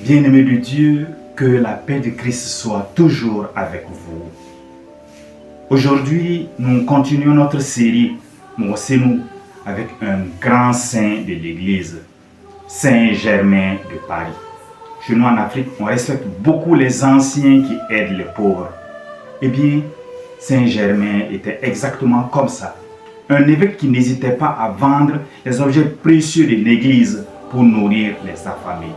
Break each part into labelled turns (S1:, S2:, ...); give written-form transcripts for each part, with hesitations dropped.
S1: Bien-aimés de Dieu, que la paix de Christ soit toujours avec vous. Aujourd'hui, nous continuons notre série Mosenou avec un grand saint de l'Église, Saint Germain de Paris. Chez nous en Afrique, on respecte beaucoup les anciens qui aident les pauvres. Eh bien, Saint Germain était exactement comme ça. Un évêque qui n'hésitait pas à vendre les objets précieux de l'Église pour nourrir les affamés.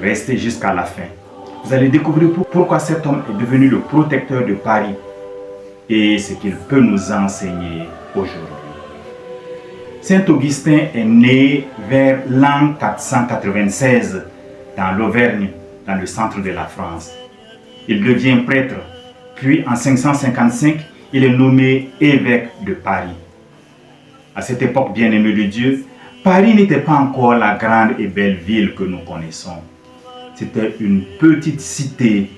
S1: Restez jusqu'à la fin. Vous allez découvrir pourquoi cet homme est devenu le protecteur de Paris et ce qu'il peut nous enseigner aujourd'hui. Saint Augustin est né vers l'an 496 dans l'Auvergne, dans le centre de la France. Il devient prêtre, puis en 555, il est nommé évêque de Paris. À cette époque, bien-aimé de Dieu, Paris n'était pas encore la grande et belle ville que nous connaissons. C'était une petite cité,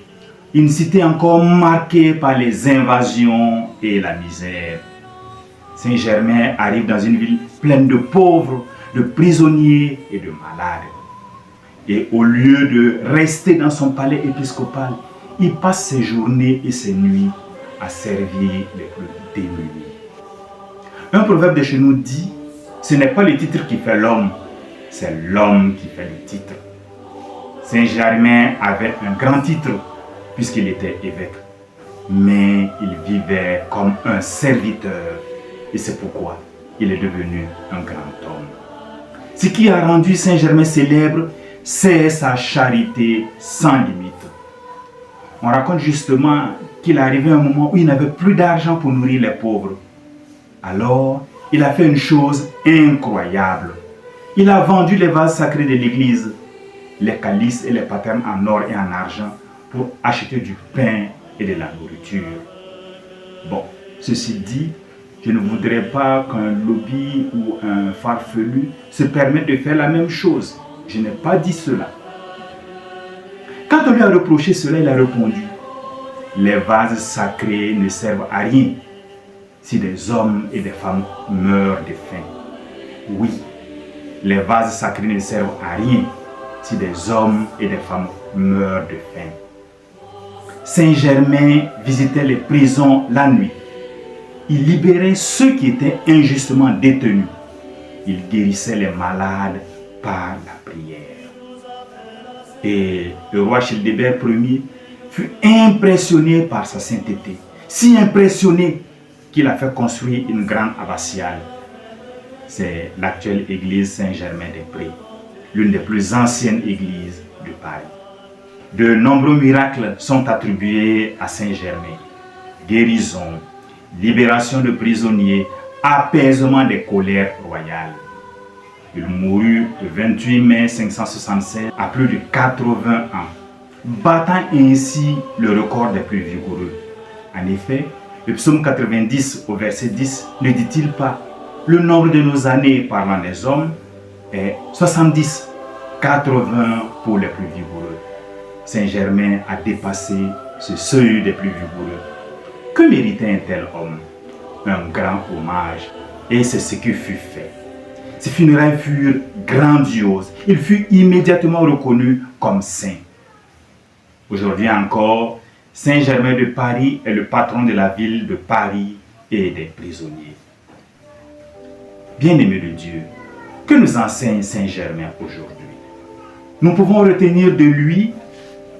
S1: une cité encore marquée par les invasions et la misère. Saint-Germain arrive dans une ville pleine de pauvres, de prisonniers et de malades. Et au lieu de rester dans son palais épiscopal, il passe ses journées et ses nuits à servir les plus démunis. Un proverbe de chez nous dit, ce n'est pas le titre qui fait l'homme, c'est l'homme qui fait le titre. Saint-Germain avait un grand titre puisqu'il était évêque, mais il vivait comme un serviteur et c'est pourquoi il est devenu un grand homme. Ce qui a rendu Saint-Germain célèbre, c'est sa charité sans limite. On raconte justement qu'il est arrivé un moment où il n'avait plus d'argent pour nourrir les pauvres. Alors, il a fait une chose incroyable. Il a vendu les vases sacrés de l'église, les calices et les patères en or et en argent pour acheter du pain et de la nourriture. Bon, ceci dit, je ne voudrais pas qu'un lobby ou un farfelu se permette de faire la même chose. Je n'ai pas dit cela. Quand on lui a reproché cela, il a répondu, les vases sacrés ne servent à rien si des hommes et des femmes meurent de faim. Oui, les vases sacrés ne servent à rien si des hommes et des femmes meurent de faim. Saint-Germain visitait les prisons la nuit. Il libérait ceux qui étaient injustement détenus. Il guérissait les malades par la prière. Et le roi Childebert Ier fut impressionné par sa sainteté. Si impressionné qu'il a fait construire une grande abbatiale. C'est l'actuelle église Saint-Germain-des-Prés, l'une des plus anciennes églises de Paris. De nombreux miracles sont attribués à Saint-Germain. Guérison, libération de prisonniers, apaisement des colères royales. Il mourut le 28 mai 576 à plus de 80 ans, battant ainsi le record des plus vigoureux. En effet, le psaume 90 au verset 10 ne dit-il pas « Le nombre de nos années parlant des hommes est 70, 80 pour les plus vigoureux. » Saint-Germain a dépassé ce seuil des plus vigoureux. Que méritait un tel homme? Un grand hommage. Et c'est ce qui fut fait. Ses funérailles furent grandioses. Il fut immédiatement reconnu comme saint. Aujourd'hui encore, Saint-Germain de Paris est le patron de la ville de Paris et des prisonniers. Bien-aimés de Dieu, que nous enseigne Saint-Germain aujourd'hui? Nous pouvons retenir de lui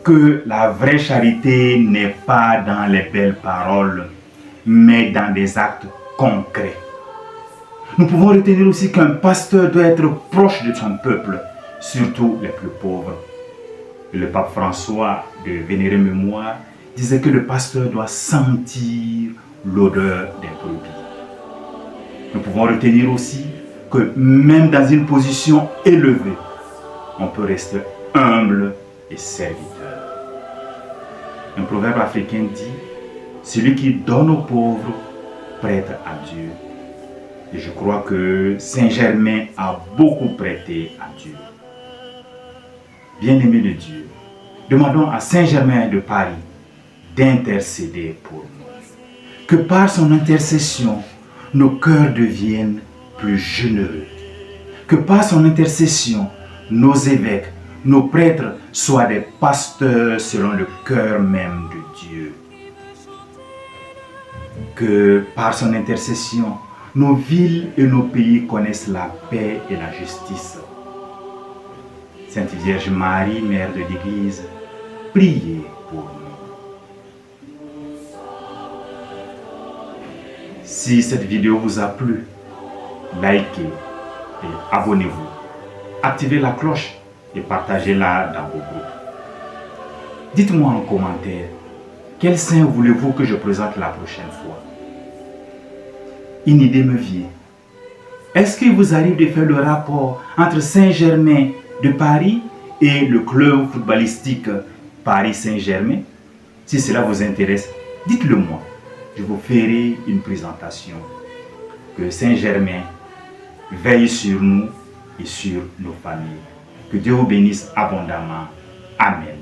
S1: que la vraie charité n'est pas dans les belles paroles, mais dans des actes concrets. Nous pouvons retenir aussi qu'un pasteur doit être proche de son peuple, surtout les plus pauvres. Le pape François, de vénérée mémoire, disait que le pasteur doit sentir l'odeur des brebis. Nous pouvons retenir aussi que même dans une position élevée, on peut rester humble et serviteur. Un proverbe africain dit, celui qui donne aux pauvres prête à Dieu. Et je crois que Saint-Germain a beaucoup prêté à Dieu. Bien-aimés de Dieu, demandons à Saint-Germain de Paris d'intercéder pour nous. Que par son intercession, nos cœurs deviennent plus généreux. Que par son intercession, nos évêques, nos prêtres soient des pasteurs selon le cœur même de Dieu. Que par son intercession, nos villes et nos pays connaissent la paix et la justice. Sainte Vierge Marie, Mère de l'Église, priez pour nous. Si cette vidéo vous a plu, likez et abonnez-vous. Activez la cloche et partagez-la dans vos groupes. Dites-moi en commentaire, quel saint voulez-vous que je présente la prochaine fois? Une idée me vient. Est-ce qu'il vous arrive de faire le rapport entre Saint-Germain de Paris et le club footballistique Paris Saint-Germain? Si cela vous intéresse, dites-le moi. Je vous ferai une présentation. Que Saint-Germain veille sur nous et sur nos familles. Que Dieu vous bénisse abondamment. Amen.